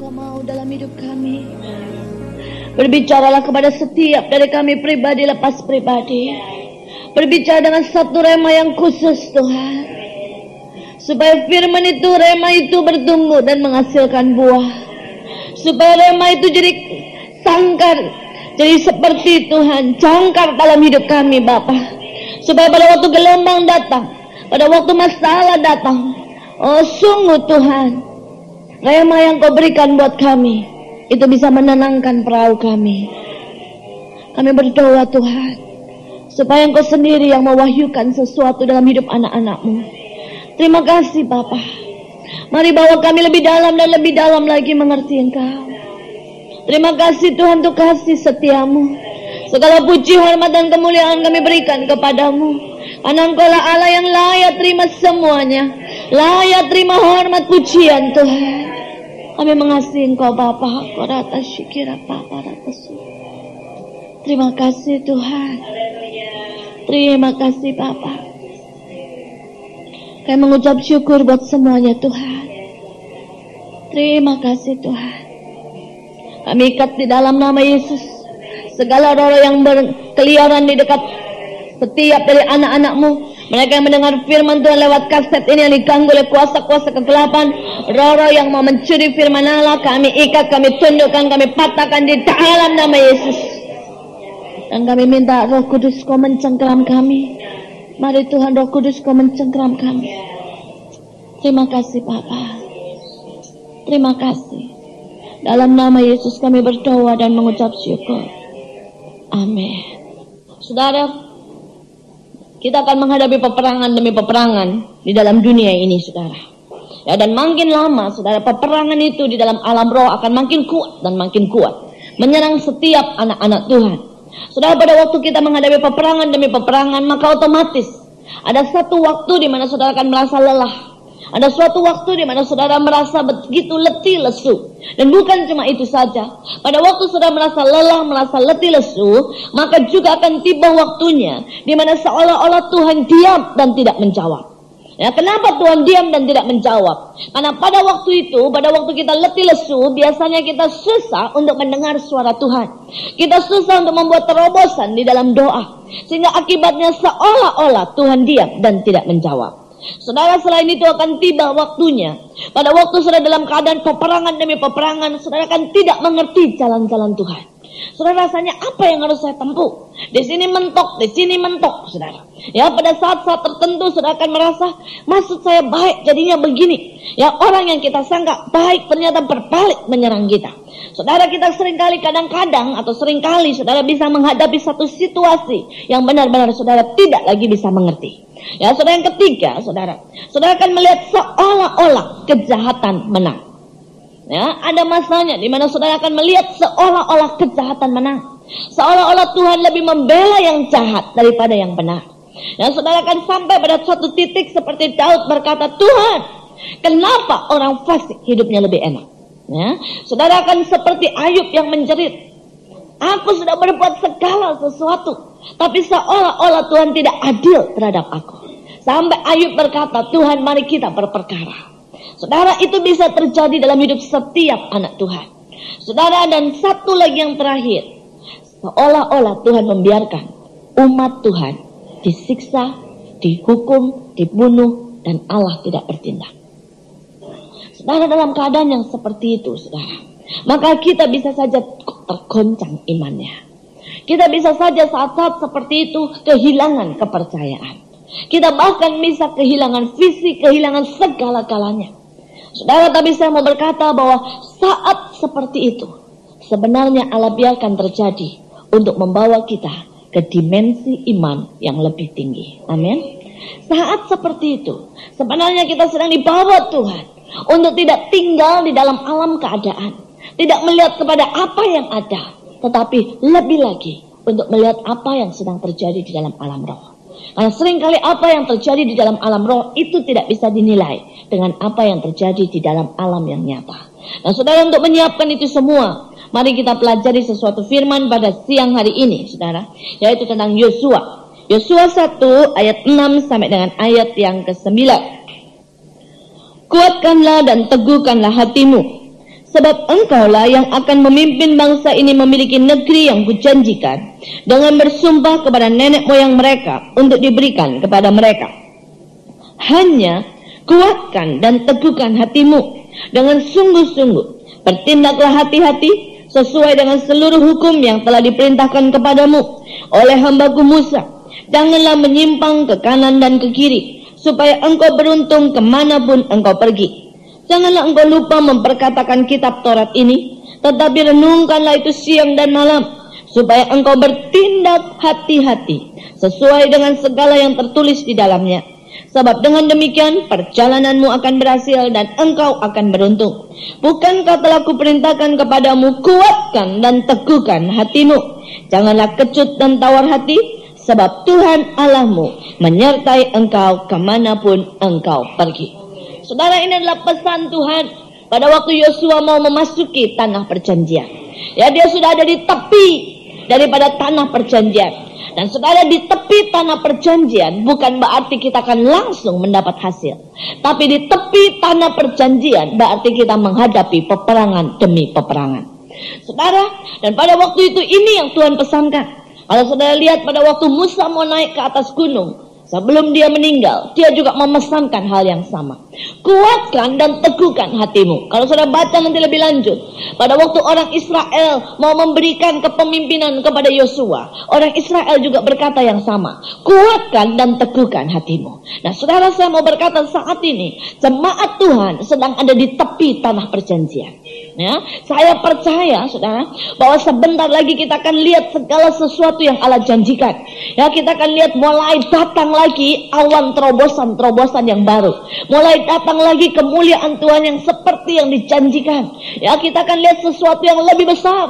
Engkau mau dalam hidup kami. Berbicaralah kepada setiap dari kami pribadi lepas pribadi. Berbicara dengan satu rema yang khusus Tuhan, supaya firman itu, rema itu bertumbuh dan menghasilkan buah. Supaya rema itu jadi sangkar, jadi seperti Tuhan, jangkar dalam hidup kami Bapa. Supaya pada waktu gelombang datang, pada waktu masalah datang, oh sungguh Tuhan, rema yang Kau berikan buat kami itu bisa menenangkan perahu kami. Kami berdoa Tuhan, supaya Engkau sendiri yang mewahyukan sesuatu dalam hidup anak-anak-Mu. Terima kasih Bapa. Mari bawa kami lebih dalam dan lebih dalam lagi mengerti Engkau. Terima kasih Tuhan untuk kasih setiamu. Segala puji, hormat dan kemuliaan kami berikan kepadamu. Karena Engkau lah Allah yang layak terima semuanya. Layak terima hormat pujian Tuhan. Kami mengasihi Engkau Bapa. Korata syikira Bapa ratasu. Terima kasih Tuhan. Terima kasih Bapa. Kami mengucap syukur buat semuanya Tuhan. Terima kasih Tuhan. Kami ikat di dalam nama Yesus segala roh yang berkeliaran di dekat setiap dari anak-anak-Mu. Mereka yang mendengar firman Tuhan lewat kaset ini yang diganggu oleh kuasa-kuasa kegelapan, roh-roh yang mau mencuri firman Allah, kami ikat, kami tundukkan, kami patahkan di dalam nama Yesus. Dan kami minta Roh Kudus Kau mencengkeram kami. Mari Tuhan Roh Kudus Kau mencengkeram kami. Terima kasih Bapa. Terima kasih. Dalam nama Yesus kami berdoa dan mengucap syukur. Amin. Saudara, kita akan menghadapi peperangan demi peperangan di dalam dunia ini, saudara. Ya, dan makin lama, saudara, peperangan itu di dalam alam roh akan makin kuat dan makin kuat, menyerang setiap anak-anak Tuhan. Saudara, pada waktu kita menghadapi peperangan demi peperangan, maka otomatis ada satu waktu di mana saudara akan merasa lelah. Ada suatu waktu di mana saudara merasa begitu letih lesu. Dan bukan cuma itu saja. Pada waktu saudara merasa lelah, merasa letih lesu, maka juga akan tiba waktunya di mana seolah-olah Tuhan diam dan tidak menjawab. Ya, kenapa Tuhan diam dan tidak menjawab? Karena pada waktu itu, pada waktu kita letih lesu, biasanya kita susah untuk mendengar suara Tuhan. Kita susah untuk membuat terobosan di dalam doa. Sehingga akibatnya seolah-olah Tuhan diam dan tidak menjawab. Saudara, selain itu akan tiba waktunya. Pada waktu saudara dalam keadaan peperangan demi peperangan, saudara akan tidak mengerti jalan-jalan Tuhan. Saudara, rasanya apa yang harus saya tempuh? Di sini mentok, di sini mentok, saudara. Ya, pada saat-saat tertentu saudara akan merasa, maksud saya baik, jadinya begini. Ya, orang yang kita sangka baik ternyata berbalik menyerang kita. Saudara, kita seringkali kadang-kadang atau seringkali saudara bisa menghadapi satu situasi yang benar-benar saudara tidak lagi bisa mengerti. Ya, saudara, yang ketiga, saudara akan melihat seolah-olah kejahatan menang. Ya, ada masanya di mana saudara akan melihat seolah-olah kejahatan menang. Seolah-olah Tuhan lebih membela yang jahat daripada yang benar. Ya, saudara akan sampai pada suatu titik seperti Daud berkata, Tuhan, kenapa orang fasik hidupnya lebih enak? Ya, saudara akan seperti Ayub yang menjerit, aku sudah berbuat segala sesuatu, tapi seolah-olah Tuhan tidak adil terhadap aku. Sampai Ayub berkata, Tuhan, mari kita berperkara. Saudara, itu bisa terjadi dalam hidup setiap anak Tuhan. Saudara, dan satu lagi yang terakhir, seolah-olah Tuhan membiarkan umat Tuhan disiksa, dihukum, dibunuh, dan Allah tidak bertindak. Saudara, dalam keadaan yang seperti itu, saudara, maka kita bisa saja tergoncang imannya. Kita bisa saja saat-saat seperti itu kehilangan kepercayaan. Kita bahkan bisa kehilangan visi, kehilangan segala-galanya. Saudara, tapi saya mau berkata bahwa saat seperti itu sebenarnya Allah biarkan terjadi untuk membawa kita ke dimensi iman yang lebih tinggi. Amin. Saat seperti itu sebenarnya kita sedang dibawa Tuhan untuk tidak tinggal di dalam alam keadaan, tidak melihat kepada apa yang ada, tetapi lebih lagi untuk melihat apa yang sedang terjadi di dalam alam roh. Karena seringkali apa yang terjadi di dalam alam roh itu tidak bisa dinilai dengan apa yang terjadi di dalam alam yang nyata. Nah, saudara, untuk menyiapkan itu semua, mari kita pelajari sesuatu firman pada siang hari ini, saudara, yaitu tentang Yosua. Yosua 1 ayat 6 sampai dengan ayat yang ke-9. Kuatkanlah dan teguhkanlah hatimu, Sebab engkaulah yang akan memimpin bangsa ini memiliki negeri yang kujanjikan dengan bersumpah kepada nenek moyang mereka untuk diberikan kepada mereka. Hanya kuatkan dan teguhkan hatimu dengan sungguh-sungguh. Bertindaklah hati-hati sesuai dengan seluruh hukum yang telah diperintahkan kepadamu oleh hambaku Musa. Janganlah menyimpang ke kanan dan ke kiri, supaya engkau beruntung kemanapun engkau pergi. Janganlah engkau lupa memperkatakan kitab Taurat ini, tetapi renungkanlah itu siang dan malam, supaya engkau bertindak hati-hati sesuai dengan segala yang tertulis di dalamnya. Sebab dengan demikian perjalananmu akan berhasil dan engkau akan beruntung. Bukankah telah kuperintahkan kepadamu, kuatkan dan teguhkan hatimu. Janganlah kecut dan tawar hati, sebab Tuhan Allahmu menyertai engkau kemanapun engkau pergi. Saudara, ini adalah pesan Tuhan pada waktu Yosua mau memasuki tanah perjanjian. Ya, dia sudah ada di tepi daripada tanah perjanjian. Dan saudara, di tepi tanah perjanjian bukan berarti kita akan langsung mendapat hasil. Tapi di tepi tanah perjanjian berarti kita menghadapi peperangan demi peperangan. Saudara, dan pada waktu itu ini yang Tuhan pesankan. Kalau saudara lihat pada waktu Musa mau naik ke atas gunung, sebelum dia meninggal, dia juga memesankan hal yang sama. Kuatkan dan teguhkan hatimu. Kalau saudara baca nanti lebih lanjut, pada waktu orang Israel mau memberikan kepemimpinan kepada Yosua, orang Israel juga berkata yang sama. Kuatkan dan teguhkan hatimu. Nah, saudara, saya mau berkata saat ini, jemaat Tuhan sedang ada di tepi tanah perjanjian. Ya, saya percaya, saudara, bahwa sebentar lagi kita akan lihat segala sesuatu yang Allah janjikan. Ya, kita akan lihat mulai datang lagi awan terobosan-terobosan yang baru. Mulai datang lagi kemuliaan Tuhan yang seperti yang dijanjikan. Ya, kita akan lihat sesuatu yang lebih besar,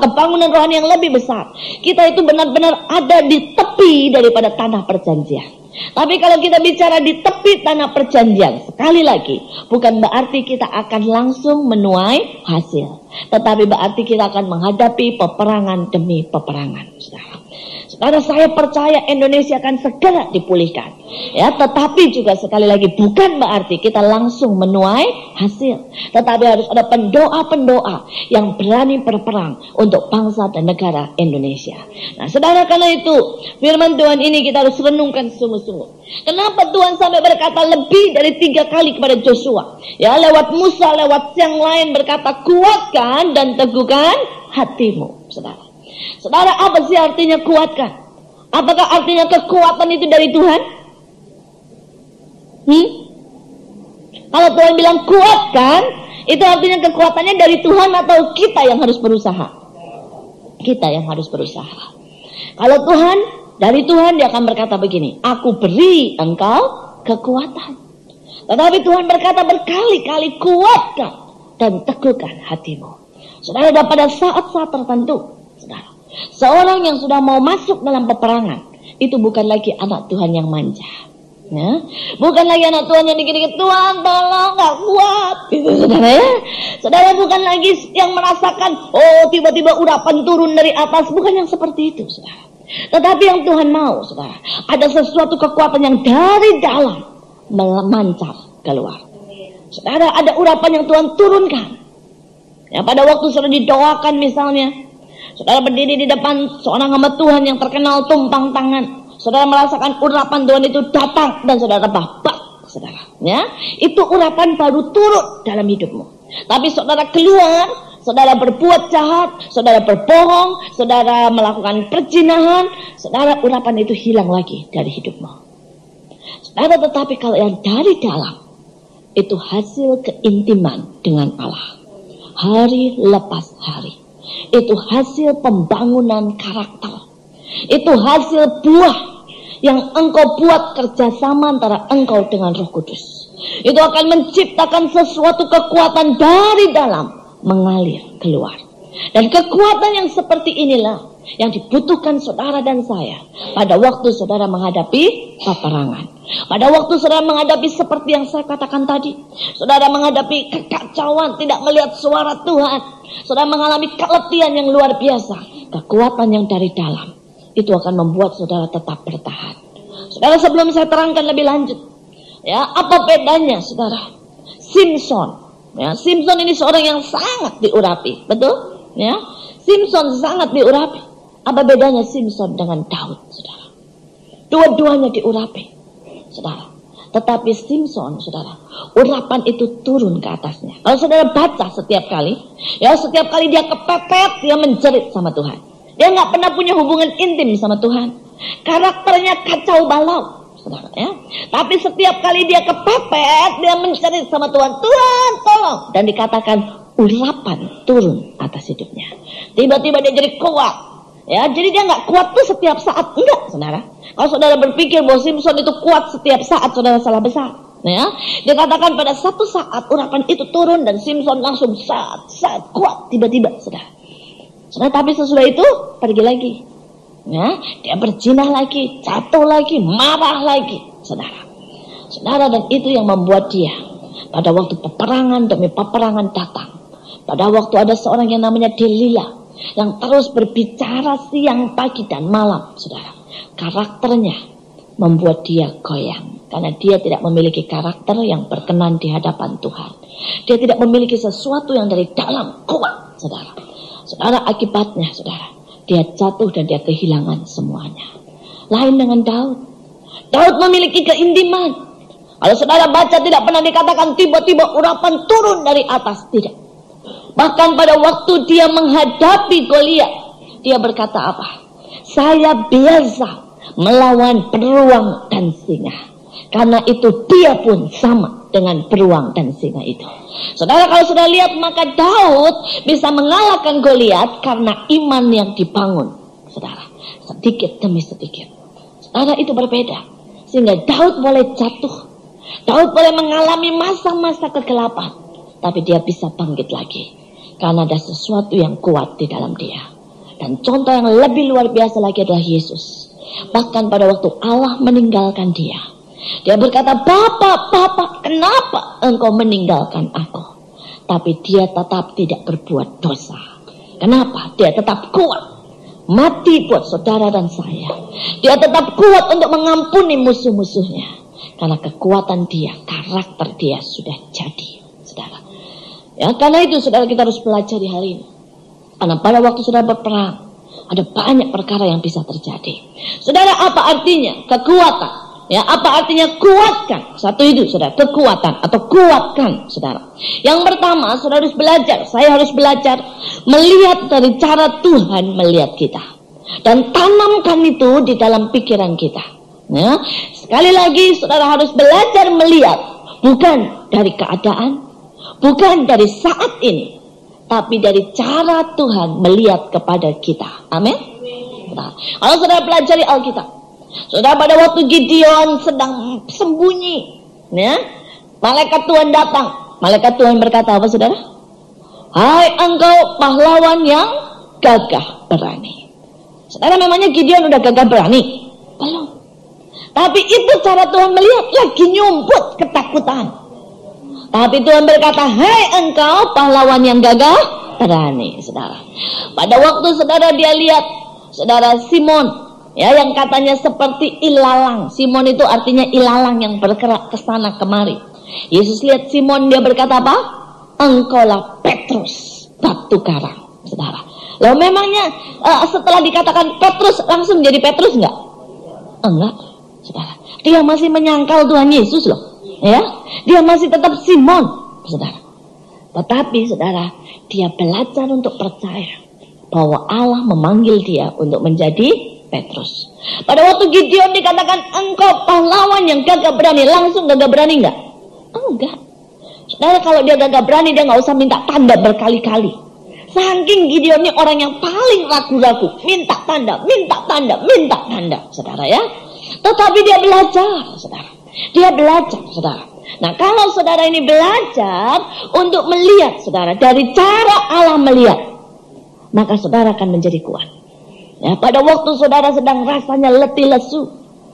kebangunan rohani yang lebih besar. Kita itu benar-benar ada di tepi daripada tanah perjanjian. Tapi kalau kita bicara di tepi tanah perjanjian, sekali lagi, bukan berarti kita akan langsung menuai hasil. Tetapi berarti kita akan menghadapi peperangan demi peperangan. Saudara, saya percaya Indonesia akan segera dipulihkan. Ya, tetapi juga sekali lagi bukan berarti kita langsung menuai hasil. Tetapi harus ada pendoa-pendoa yang berani berperang untuk bangsa dan negara Indonesia. Nah, saudara, karena itu firman Tuhan ini kita harus renungkan sungguh-sungguh. Kenapa Tuhan sampai berkata lebih dari 3 kali kepada Joshua? Ya, lewat Musa, lewat yang lain berkata, kuatkan dan teguhkan hatimu. Saudara, apa sih artinya kuatkan? Apakah artinya kekuatan itu dari Tuhan? Kalau Tuhan bilang kuatkan, itu artinya kekuatannya dari Tuhan atau kita yang harus berusaha? Kita yang harus berusaha. Kalau Tuhan, dari Tuhan dia akan berkata begini, aku beri engkau kekuatan. Tetapi Tuhan berkata berkali-kali, kuatkan dan teguhkan hatimu. Saudara, pada saat-saat tertentu, saudara, seorang yang sudah mau masuk dalam peperangan, itu bukan lagi anak Tuhan yang manja. Ya, bukan lagi anak Tuhan yang dikit-dikit, Tuhan tolong, gak kuat, gitu, saudara ya. Saudara, bukan lagi yang merasakan, oh tiba-tiba urapan turun dari atas, bukan yang seperti itu, saudara. Tetapi yang Tuhan mau, saudara, ada sesuatu kekuatan yang dari dalam memancar keluar. Saudara, ada urapan yang Tuhan turunkan. Ya, pada waktu saudara didoakan misalnya, saudara berdiri di depan seorang hamba Tuhan yang terkenal tumpang tangan. Saudara merasakan urapan Tuhan itu datang dan saudara babak, saudara. Ya, itu urapan baru turun dalam hidupmu. Tapi saudara keluar, saudara berbuat jahat, saudara berbohong, saudara melakukan perzinahan, saudara urapan itu hilang lagi dari hidupmu. Saudara, tetapi kalau yang dari dalam, itu hasil keintiman dengan Allah. Hari lepas hari. Itu hasil pembangunan karakter. Itu hasil buah yang engkau buat kerjasama antara engkau dengan Roh Kudus. Itu akan menciptakan sesuatu kekuatan dari dalam mengalir keluar. Dan kekuatan yang seperti inilah yang dibutuhkan saudara dan saya pada waktu saudara menghadapi peperangan. Pada waktu saudara menghadapi seperti yang saya katakan tadi, saudara menghadapi kekacauan, tidak melihat suara Tuhan, saudara mengalami keletihan yang luar biasa. Kekuatan yang dari dalam itu akan membuat saudara tetap bertahan. Saudara, sebelum saya terangkan lebih lanjut, ya, apa bedanya saudara Simpson Ya, Simpson ini seorang yang sangat diurapi, betul? Ya, Simpson sangat diurapi. Apa bedanya Simpson dengan Daud, saudara? Dua-duanya diurapi, saudara. Tetapi Simpson, saudara, urapan itu turun ke atasnya. Kalau saudara baca setiap kali dia kepepet, dia menjerit sama Tuhan. Dia nggak pernah punya hubungan intim sama Tuhan. Karakternya kacau balau, saudara, ya. Tapi setiap kali dia kepepet, dia menjerit sama Tuhan, Tuhan tolong. Dan dikatakan urapan turun atas hidupnya. Tiba-tiba dia jadi kuat, ya. Jadi dia nggak kuat tuh setiap saat, enggak, saudara. Kalau saudara berpikir bahwa Simpson itu kuat setiap saat, saudara salah besar. Ya, dikatakan pada satu saat urapan itu turun dan Simpson langsung saat kuat tiba-tiba, saudara. Tapi sesudah itu pergi lagi. Ya, dia berzina lagi, jatuh lagi, marah lagi, saudara. Dan itu yang membuat dia pada waktu peperangan demi peperangan datang. Pada waktu ada seorang yang namanya Delila yang terus berbicara siang, pagi, dan malam, saudara. Karakternya membuat dia goyang karena dia tidak memiliki karakter yang berkenan di hadapan Tuhan. Dia tidak memiliki sesuatu yang dari dalam kuat, saudara. Akibatnya, saudara, dia jatuh dan dia kehilangan semuanya. Lain dengan Daud. Daud memiliki keintiman. Kalau saudara baca, tidak pernah dikatakan tiba-tiba urapan turun dari atas, tidak. Bahkan pada waktu dia menghadapi Goliat, dia berkata apa? Saya biasa melawan beruang dan singa. Karena itu dia pun sama dengan beruang dan singa itu. Saudara, kalau sudah lihat, maka Daud bisa mengalahkan Goliat karena iman yang dibangun, saudara, sedikit demi sedikit. Saudara, itu berbeda. Sehingga Daud boleh jatuh, Daud boleh mengalami masa-masa kegelapan, tapi dia bisa bangkit lagi karena ada sesuatu yang kuat di dalam dia. Dan contoh yang lebih luar biasa lagi adalah Yesus. Bahkan pada waktu Allah meninggalkan dia berkata, Bapa, kenapa engkau meninggalkan aku? Tapi dia tetap tidak berbuat dosa. Kenapa? Dia tetap kuat mati buat saudara dan saya. Dia tetap kuat untuk mengampuni musuh-musuhnya. Karena kekuatan dia, karakter dia sudah jadi, saudara. Ya, karena itu saudara, kita harus pelajari hal ini. Karena pada waktu saudara berperang, ada banyak perkara yang bisa terjadi. Saudara, apa artinya kekuatan? Ya, apa artinya kuatkan? Satu itu, saudara, kekuatan atau kuatkan, saudara. Yang pertama, saudara harus belajar. Saya harus belajar melihat dari cara Tuhan melihat kita, dan tanamkan itu di dalam pikiran kita. Ya, sekali lagi, saudara harus belajar melihat bukan dari keadaan, bukan dari saat ini, tapi dari cara Tuhan melihat kepada kita. Amin. Nah, kalau saudara pelajari Alkitab, saudara, pada waktu Gideon sedang sembunyi, ya, malaikat Tuhan datang. Malaikat Tuhan berkata apa, saudara? Hai engkau pahlawan yang gagah berani. Saudara, memangnya Gideon udah gagah berani? Belum. Tapi itu cara Tuhan melihat, lagi nyumput ketakutan. Tapi Tuhan berkata, hai engkau pahlawan yang gagah berani, saudara. Pada waktu saudara dia lihat, saudara, Simon, ya, yang katanya seperti ilalang. Simon itu artinya ilalang yang bergerak ke sana kemari. Yesus lihat Simon, dia berkata apa? Engkaulah Petrus, batu karang, saudara. Lalu memangnya setelah dikatakan Petrus langsung jadi Petrus enggak? Enggak, saudara. Dia masih menyangkal Tuhan Yesus loh, ya. Dia masih tetap Simon, saudara. Tetapi saudara, dia belajar untuk percaya bahwa Allah memanggil dia untuk menjadi Petrus. Pada waktu Gideon dikatakan engkau pahlawan yang gagah berani, langsung gagah berani enggak? Enggak. Saudara, kalau dia gagah berani, dia nggak usah minta tanda berkali-kali. Saking Gideon ini orang yang paling ragu-ragu, minta tanda, saudara, ya. Tetapi dia belajar, saudara. Dia belajar, saudara. Nah, kalau saudara ini belajar untuk melihat, saudara, dari cara Allah melihat, maka saudara akan menjadi kuat. Ya, pada waktu saudara sedang rasanya letih lesu,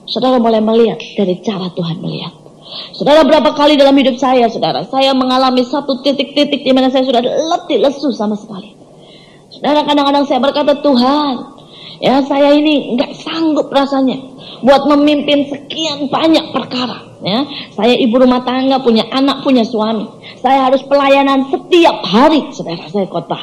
saudara mulai melihat dari cara Tuhan melihat. Saudara, berapa kali dalam hidup saya, saudara, saya mengalami satu titik-titik di mana saya sudah letih lesu sama sekali. Saudara, kadang-kadang saya berkata, Tuhan, ya, saya ini nggak sanggup rasanya buat memimpin sekian banyak perkara. Ya, saya ibu rumah tangga, punya anak, punya suami. Saya harus pelayanan setiap hari, saudara. Saya khotbah